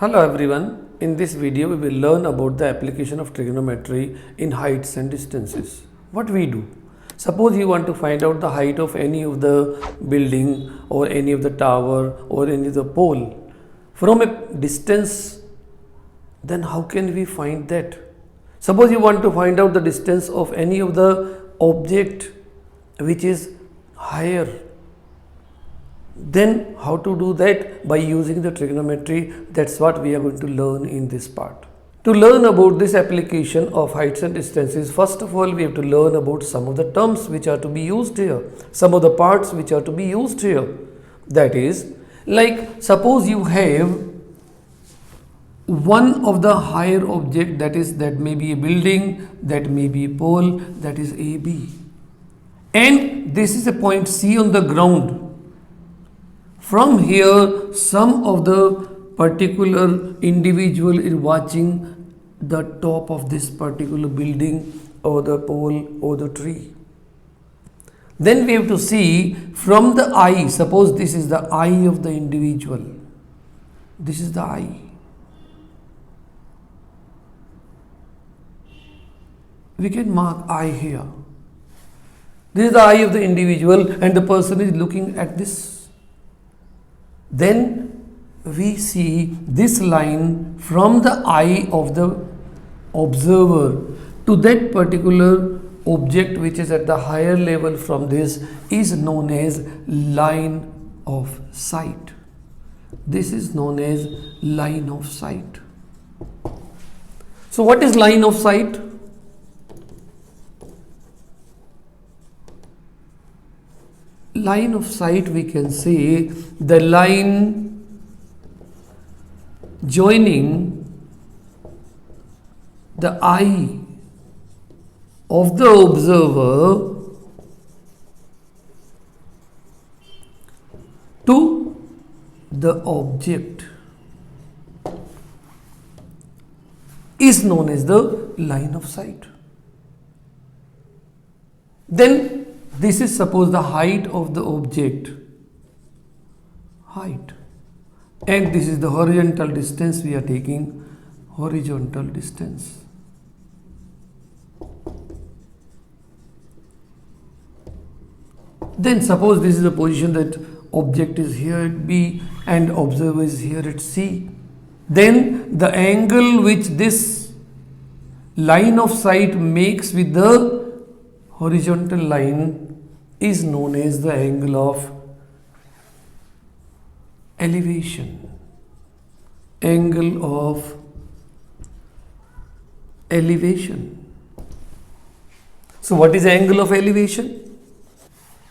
Hello everyone, in this video we will learn about the application of trigonometry in heights and distances. What we do? Suppose you want to find out the height of any of the building or any of the tower or any of the pole from a distance, then how can we find that? Suppose you want to find out the distance of any of the object which is higher, then how to do that? By using the trigonometry. That's what we are going to learn in this part. To learn about this application of heights and distances, first of all we have to learn about some of the terms which are to be used here, some of the parts which are to be used here. That is, like suppose you have one of the higher object, that may be a building, that may be a pole, that is AB, and this is a point C on the ground. From here, some of the particular individual is watching the top of this particular building or the pole or the tree. Then we have to see from the eye, suppose this is the eye of the individual. This is the eye. We can mark eye here. This is the eye of the individual and the person is looking at this. Then we see this line from the eye of the observer to that particular object which is at the higher level from this is known as line of sight. This is known as line of sight. So what is line of sight? Line of sight, we can say the line joining the eye of the observer to the object is known as the line of sight. Then this is suppose the height of the object, height, and this is the horizontal distance we are taking, horizontal distance. Then suppose this is the position that object is here at B and observer is here at C. Then the angle which this line of sight makes with the horizontal line is known as the angle of elevation. Angle of elevation. So what is angle of elevation?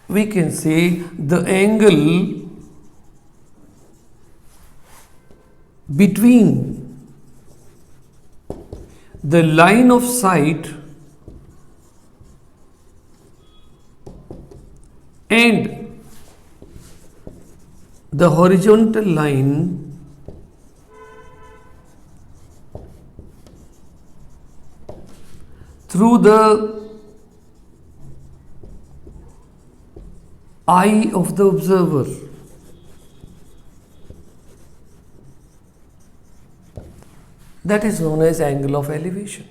We can say the angle between the line of sight and the horizontal line through the eye of the observer. That is known as angle of elevation.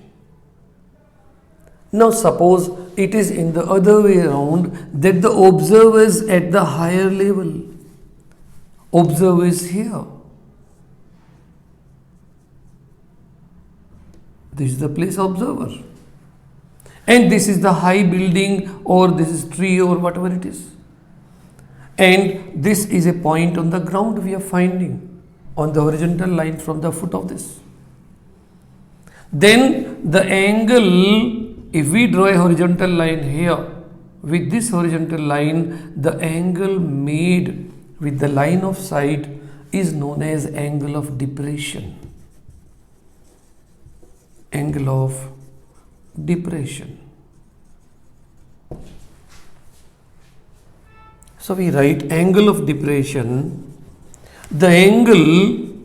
Now suppose it is in the other way around, that the observer is at the higher level. Observer is here. This is the place observer. And this is the high building or this is tree or whatever it is. And this is a point on the ground we are finding on the horizontal line from the foot of this. Then the angle, if we draw a horizontal line here, with this horizontal line, the angle made with the line of sight is known as angle of depression. Angle of depression. So we write angle of depression, the angle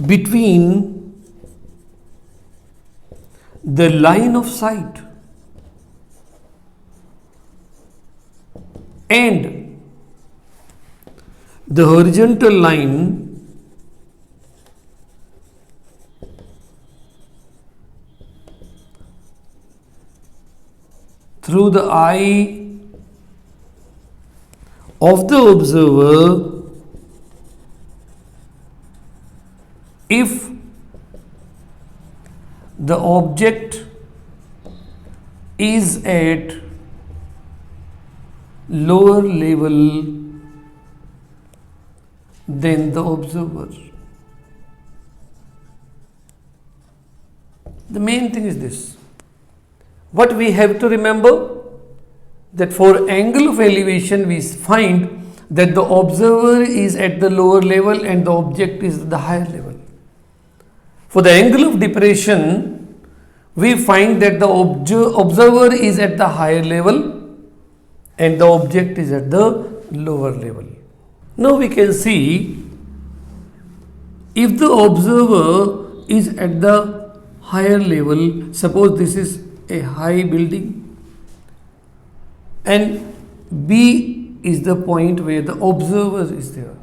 between the line of sight and the horizontal line through the eye of the observer if the object is at lower level than the observer. The main thing is this. What we have to remember, that for angle of elevation we find that the observer is at the lower level and the object is at the higher level. For the angle of depression, we find that the observer is at the higher level and the object is at the lower level. Now we can see, if the observer is at the higher level, suppose this is a high building and B is the point where the observer is there,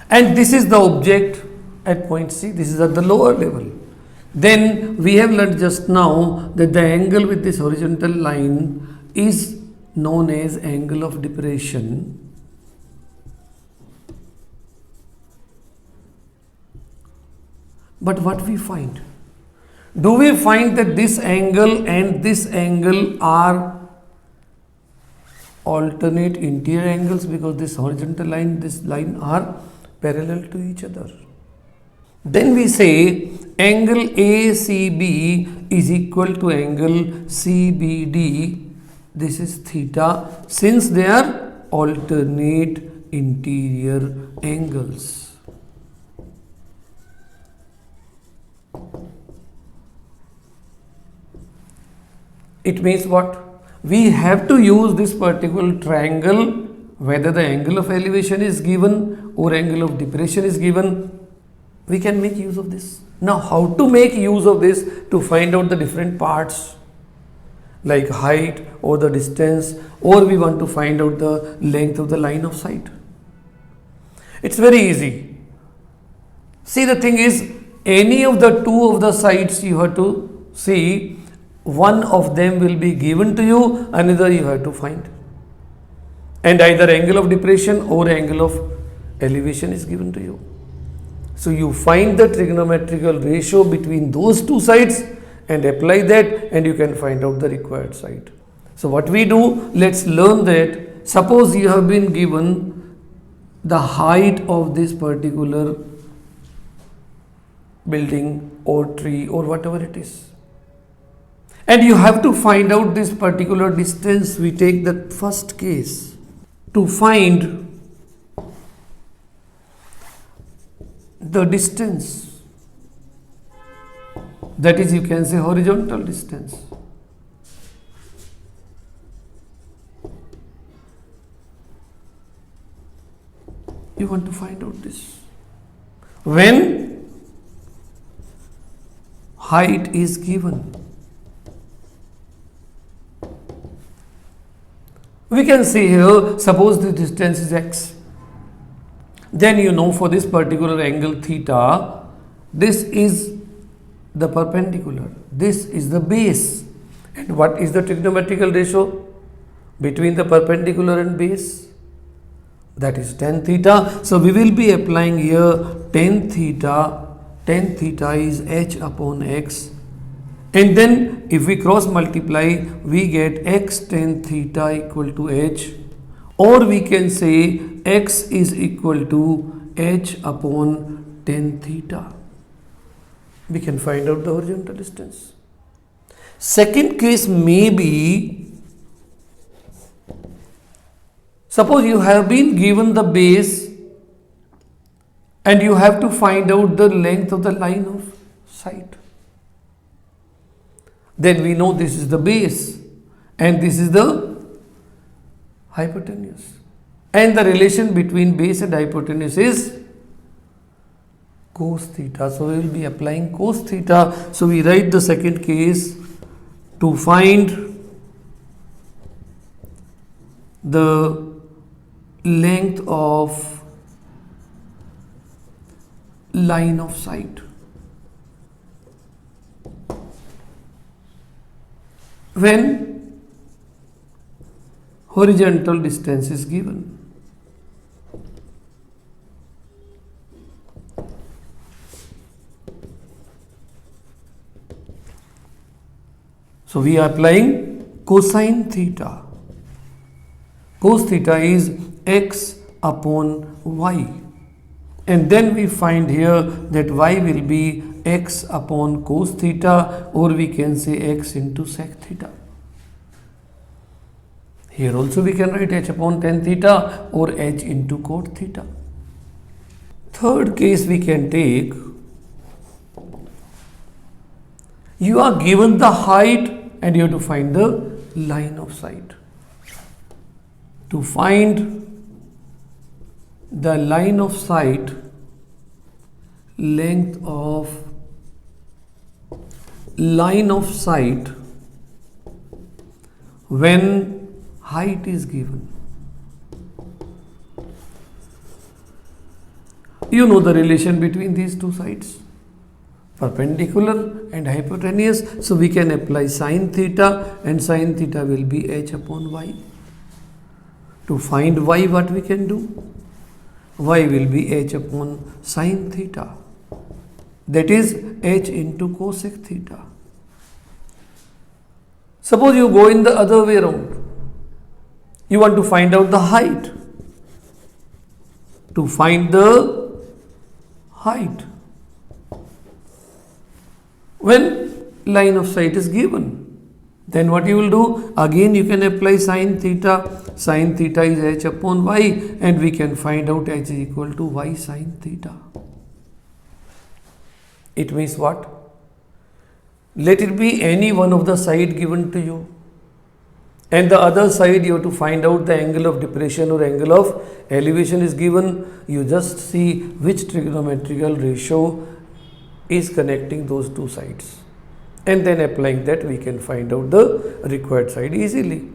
and this is the object at point C, this is at the lower level. Then we have learned just now that the angle with this horizontal line is known as angle of depression. But what we find? Do we find that this angle and this angle are alternate interior angles, because this horizontal line, this line are parallel to each other? Then we say angle ACB is equal to angle CBD. This is theta, since they are alternate interior angles. It means what? We have to use this particular triangle whether the angle of elevation is given or angle of depression is given. We can make use of this. Now, how to make use of this to find out the different parts like height or the distance, or we want to find out the length of the line of sight? It's very easy. See, the thing is, any of the two of the sides you have to see, one of them will be given to you, another you have to find, and either angle of depression or angle of elevation is given to you. So you find the trigonometrical ratio between those two sides and apply that, and you can find out the required side. So what we do, let's learn that. Suppose you have been given the height of this particular building or tree or whatever it is, and you have to find out this particular distance. We take the first case. To find the distance, that is, you can say horizontal distance, you want to find out this. When height is given, we can say here, suppose the distance is x, then you know for this particular angle theta, this is the perpendicular, this is the base, and what is the trigonometrical ratio between the perpendicular and base? That is tan theta. So we will be applying here tan theta. Tan theta is h upon x, and then if we cross multiply, we get x tan theta equal to h, or we can say x is equal to h upon tan theta. We can find out the horizontal distance. Second case may be, suppose you have been given the base and you have to find out the length of the line of sight. Then we know this is the base and this is the hypotenuse, and the relation between base and hypotenuse is cos theta. So we will be applying cos theta. So we write the second case: to find the length of line of sight. When horizontal distance is given. So we are applying cosine theta. Cos theta is x upon y. And then we find here that y will be x upon cos theta, or we can say x into sec theta. Here also we can write h upon tan theta or h into cot theta. Third case we can take, you are given the height and you have to find the line of sight. To find the line of sight, length of line of sight when height is given. You know the relation between these two sides, perpendicular and hypotenuse, so we can apply sine theta, and sine theta will be h upon y. To find y, what we can do? Y will be h upon sine theta, that is h into cosec theta. Suppose you go in the other way around. You want to find out the height. To find the height, when line of sight is given, then what you will do? Again you can apply sine theta. Sine theta is h upon y, and we can find out h is equal to y sine theta. It means what? Let it be any one of the side given to you, and the other side you have to find out the angle of depression or angle of elevation is given. You just see which trigonometrical ratio is connecting those two sides, and then applying that we can find out the required side easily.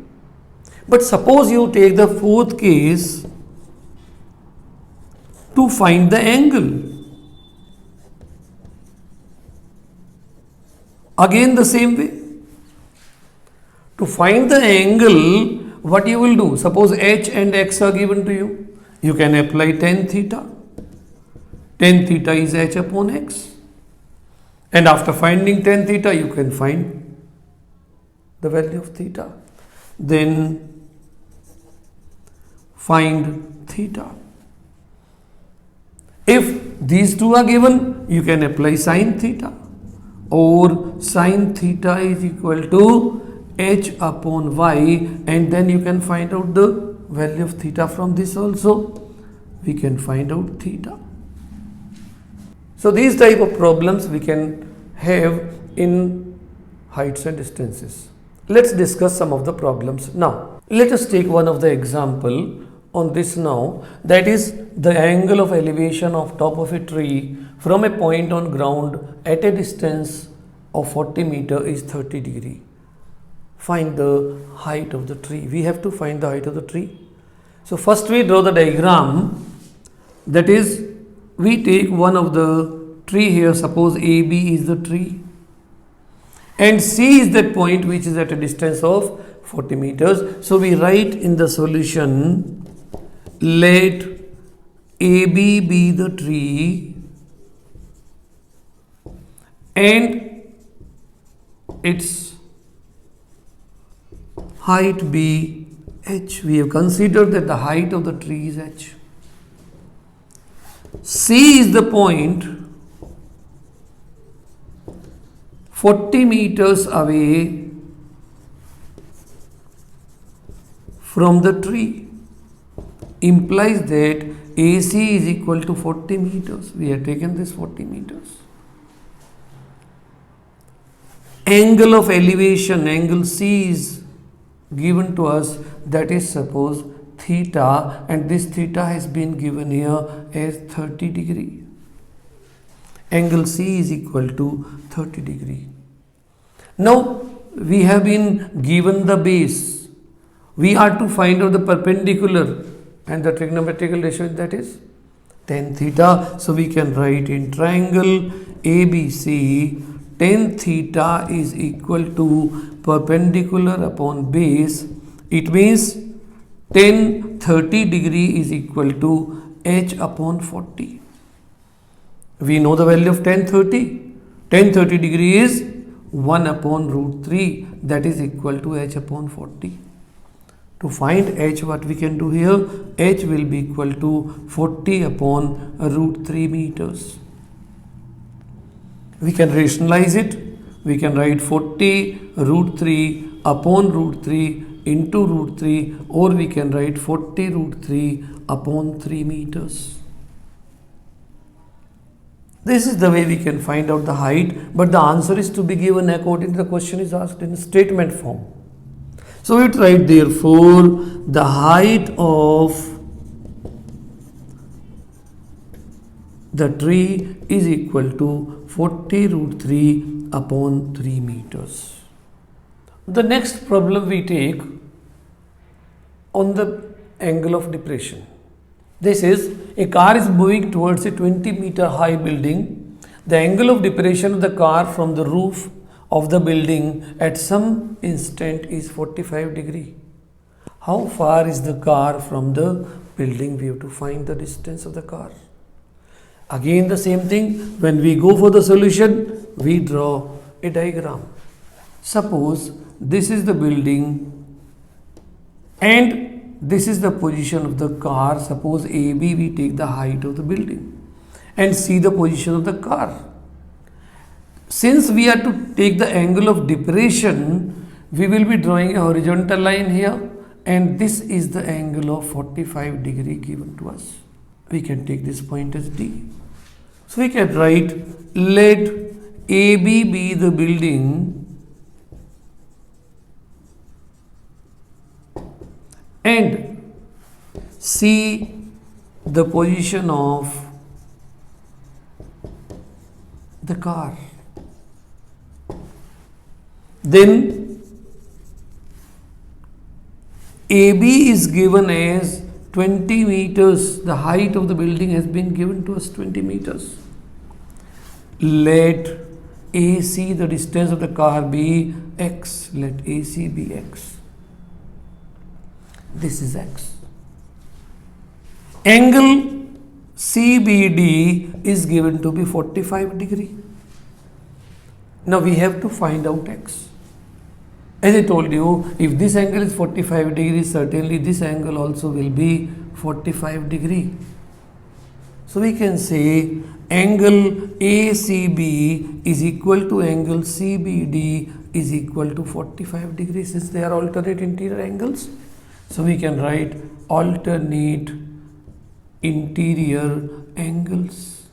But suppose you take the fourth case to find the angle. Again the same way. To find the angle, what you will do? Suppose h and x are given to you. You can apply tan theta. Tan theta is h upon x. And after finding tan theta, you can find the value of theta. Then find theta. If these two are given, you can apply sine theta, or sine theta is equal to h upon y, and then you can find out the value of theta from this also. We can find out theta. So these type of problems we can have in heights and distances. Let's discuss some of the problems now. Let us take one of the example on this now, that is the angle of elevation of top of a tree from a point on ground at a distance of 40 meter is 30 degree. Find the height of the tree. We have to find the height of the tree. So first we draw the diagram, that is we take one of the tree here, suppose AB is the tree and C is that point which is at a distance of 40 meters. So we write in the solution, let AB be the tree and its height be h. We have considered that the height of the tree is h. C is the point 40 meters away from the tree, implies that AC is equal to 40 meters. We have taken this 40 meters. Angle of elevation, angle C is given to us, that is suppose theta, and this theta has been given here as 30 degree. Angle C is equal to 30 degree. Now we have been given the base. We are to find out the perpendicular, and the trigonometrical ratio that is tan theta. So we can write in triangle ABC, tan theta is equal to perpendicular upon base. It means tan 30 degree is equal to h upon 40. We know the value of tan 30. Tan 30 degree is 1 upon root 3, that is equal to h upon 40. To find h, what we can do here, h will be equal to 40 upon root 3 meters. We can rationalize it. We can write 40 root 3 upon root 3 into root 3, or we can write 40 root 3 upon 3 meters. This is the way we can find out the height, but the answer is to be given according to the question is asked in statement form. So we write therefore the height of the tree is equal to 40 root 3 upon 3 meters. The next problem we take on the angle of depression. This is a car is moving towards a 20-meter high building. The angle of depression of the car from the roof of the building at some instant is 45 degree. How far is the car from the building? We have to find the distance of the car. Again the same thing, when we go for the solution, we draw a diagram. Suppose this is the building and this is the position of the car. Suppose AB, we take the height of the building and see the position of the car. Since we are to take the angle of depression, we will be drawing a horizontal line here, and this is the angle of 45 degree given to us. We can take this point as D. So we can write, let AB be the building and see the position of the car. Then AB is given as 20 meters. The height of the building has been given to us 20 meters. Let AC, the distance of the car, be x. Let AC be x. This is x. Angle CBD is given to be 45 degree. Now we have to find out x. As I told you, if this angle is 45 degrees, certainly this angle also will be 45 degree. So we can say angle ACB is equal to angle CBD is equal to 45 degrees, since they are alternate interior angles. So we can write alternate interior angles.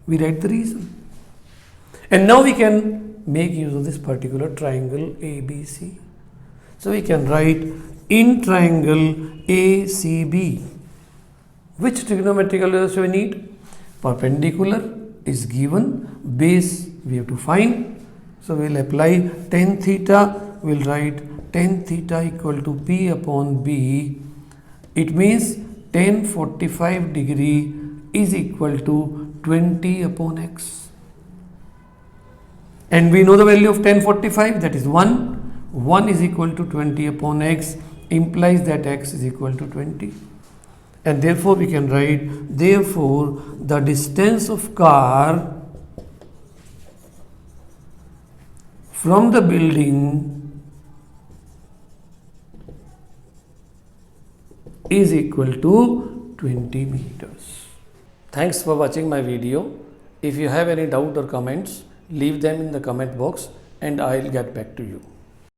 We write the reason. And now we can make use of this particular triangle ABC. So we can write in triangle ACB. Which trigonometrical ratio we need? Perpendicular is given, base we have to find. So we will apply tan theta, we will write tan theta equal to P upon B. It means tan 45 degree is equal to 20 upon x. And we know the value of tan 45, that is 1. 1 is equal to 20 upon x, implies that x is equal to 20. And therefore we can write, therefore the distance of car from the building is equal to 20 meters. Thanks for watching my video. If you have any doubt or comments, leave them in the comment box and I'll get back to you.